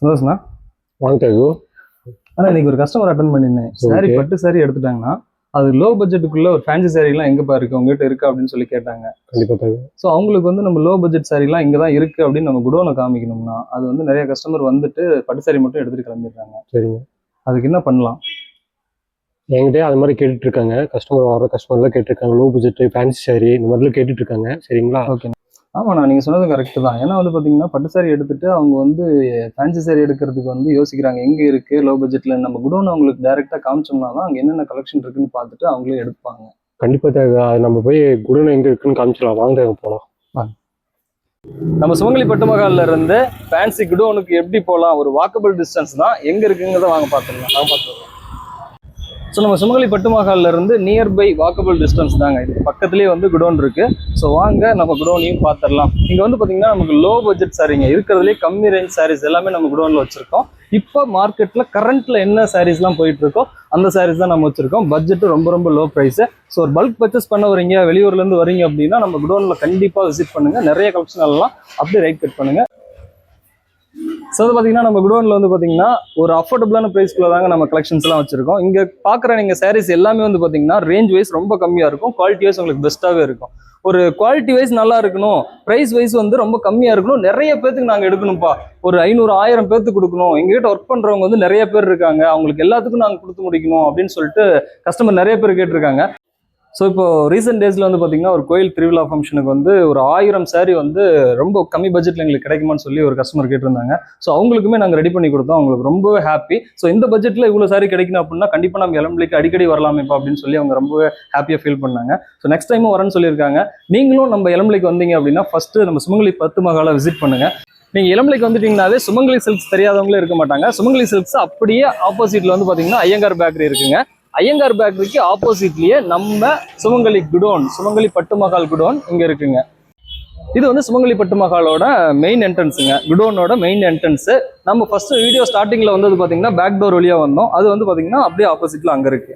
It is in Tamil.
சந்தோஷமா வாங்க தேகு. ஆனால் இன்னைக்கு ஒரு கஸ்டமர் அட்டன் பண்ணியிருந்தேன். சாரி பட்டு சாரி எடுத்துட்டாங்கன்னா அது லோ பட்ஜெட்டுக்குள்ள ஒரு ஃபேன்சி சாரிலாம் எங்கப்பா இருக்கு உங்ககிட்ட இருக்கா அப்படின்னு சொல்லி கேட்டாங்க. கண்டிப்பா தேகு. ஸோ அவங்களுக்கு வந்து நம்ம லோ பட்ஜெட் சாரிலாம் இங்கே தான் இருக்கு அப்படின்னு நம்ம குடோனை காமிக்கணும்னா அது வந்து நிறைய கஸ்டமர் வந்துட்டு பட்டு சாரி மட்டும் எடுத்துட்டு கிளம்பிடுறாங்க. சரிங்க. அதுக்கு என்ன பண்ணலாம்? என்கிட்டயே அது மாதிரி கேட்டுட்டு இருக்காங்க. வர கஸ்டமர்லாம் கேட்டிருக்காங்க. லோ பட்ஜெட் ஃபேன்சி சாரி இந்த மாதிரிலாம் கேட்டுட்டு இருக்காங்க. சரிங்களா? ஓகே. ஆமாண்ணா, நீங்கள் சொன்னது கரெக்டு தான். ஏன்னா வந்து பார்த்தீங்கன்னா பட்டு சாரி எடுத்துட்டு அவங்க வந்து ஃபேன்சி சாரி எடுக்கிறதுக்கு வந்து யோசிக்கிறாங்க. எங்கே இருக்குது லோ பட்ஜெட்டில் நம்ம குடோன் அவங்களுக்கு டேரெக்டாக காமிச்சோம்னா தான் அங்கே என்னென்ன கலெக்ஷன் இருக்குன்னு பார்த்துட்டு அவங்களே எடுப்பாங்க. கண்டிப்பா தேவை. அது நம்ம போய் குடோன் எங்கே இருக்குன்னு காமிச்சிடலாம். வாங்க தேவை போகலாம். நம்ம சுமங்கலி பட்டு மகால்ல இருந்து ஃபேன்சி குடோனுக்கு எப்படி போகலாம்? ஒரு வாக்கபிள் டிஸ்டன்ஸ் தான். எங்கே இருக்குங்கிறத வாங்க பார்த்துக்கலாம். ஸோ நம்ம சுமங்கலி பட்டு மகால்ல இருந்து நியர்பை வாக்கபிள் டிஸ்டன்ஸ் தாங்க. இது பக்கத்துலேயே வந்து குடோன் இருக்கு. ஸோ வாங்க நம்ம குடோனையும் பார்த்துடலாம். இங்கே வந்து பார்த்தீங்கன்னா நமக்கு லோ பட்ஜெட் சாரீங்க இருக்கிறதுலே கம்மி ரேஞ்ச் சாரீஸ் எல்லாமே நம்ம குடோனில் வச்சிருக்கோம். இப்போ மார்க்கெட்டில் கரண்ட்ல என்ன சாரீஸ்லாம் போயிட்டு இருக்கோ அந்த சாரீஸ் தான் நம்ம வச்சிருக்கோம். பட்ஜெட்டு ரொம்ப ரொம்ப லோ ப்ரைஸ். ஸோ ஒரு பல்க் பர்ச்சேஸ் பண்ண வரீங்க, வெளியூர்லேருந்து வரீங்க அப்படின்னா நம்ம குடோனில் கண்டிப்பாக விசிட் பண்ணுங்க. நிறைய கலெக்ஷன் எல்லாம் அப்படியே ரைட் கட் பண்ணுங்க. ஸோ வந்து பார்த்தீங்கன்னா நம்ம குடோனில் வந்து பார்த்தீங்கன்னா ஒரு அஃபோர்டபுளான ப்ரைஸ்க்குள்ள தாங்க நம்ம கலெக்ஷன்ஸ் எல்லாம் வச்சிருக்கோம். இங்கே பார்க்குற நீங்கள் சாரீஸ் எல்லாமே வந்து பார்த்தீங்கன்னா ரேஞ்ச் வைஸ் ரொம்ப கம்மியாக இருக்கும். குவாலிட்டி வைஸ் உங்களுக்கு பெஸ்ட்டாகவே இருக்கும். ஒரு குவாலிட்டி வைஸ் நல்லா இருக்கணும், ப்ரைஸ் வைஸ் வந்து ரொம்ப கம்மியாக இருக்கணும். நிறைய பேத்துக்கு நாங்கள் எடுக்கணும்ப்பா, ஒரு 500-1000 பேத்துக்கு கொடுக்கணும். எங்ககிட்ட ஒர்க் பண்ணுறவங்க வந்து நிறைய பேர் இருக்காங்க, அவங்களுக்கு எல்லாத்துக்கும் நாங்கள் கொடுத்து முடிக்கணும் அப்படின்னு சொல்லிட்டு கஸ்டமர் நிறைய பேர் கேட்டிருக்காங்க. ஸோ இப்போ ரீசெண்ட் டேஸில் வந்து பார்த்தீங்கன்னா ஒரு கோயில் திருவிழா ஃபங்க்ஷனுக்கு வந்து ஒரு 1000 சாரீ வந்து ரொம்ப கம்மி பட்ஜெட்டில் எங்களுக்கு கிடைக்குமான்னு சொல்லி ஒரு கஸ்டமர் கேட்டிருந்தாங்க. ஸோ அவங்களுக்குமே நாங்கள் ரெடி பண்ணி கொடுத்தோம். அவங்களுக்கு ரொம்பவே ஹாப்பி. ஸோ இந்த பட்ஜெட்டில் இவ்வளோ சாரீ கிடைக்கணும் அப்படின்னா கண்டிப்பாக நம்ம இளம்பிள்ளைக்கு அடிக்கடி வரலாமேப்பா அப்படின்னு சொல்லி அவங்க ரொம்பவே ஹாப்பியாக ஃபீல் பண்ணாங்க. ஸோ நெக்ஸ்ட் டைமும் வரேன்னு சொல்லியிருக்காங்க. நீங்களும் நம்ம இளம்பிள்ளைக்கு வந்தீங்க அப்படின்னா ஃபஸ்ட்டு நம்ம சுமங்கலி பட்டு மகாலை விசிட் பண்ணுங்க. நீங்கள் இளம்பிள்ளைக்கு வந்துட்டீங்கன்னாவே சுமங்கலி சில்க்ஸ் தெரியாதவங்களே இருக்க மாட்டாங்க. சுமங்கலி சில்க்ஸ் அப்படியே ஆப்போசிட்டில் வந்து பார்த்தீங்கன்னா ஐயங்கார் பேக்கரி இருக்குங்க. ஐயங்கார் பேக்கரிக்கு ஆப்போசிட்லயே நம்ம சுமங்கலி குடோன், சுமங்கலி பட்டு மகால் குடோன் இங்க இருக்குங்க. இது வந்து சுமங்கலி பட்டு மகாலோட மெயின் என்ட்ரன்ஸுங்க, குடோனோட மெயின் என்ட்ரன்ஸ். நம்ம ஃபர்ஸ்ட் வீடியோ ஸ்டார்டிங்ல வந்தது பாத்தீங்கன்னா பேக் டோர் வழியா வந்தோம். அது வந்து பாத்தீங்கன்னா அப்படியே ஆப்போசிட்ல அங்க இருக்கு.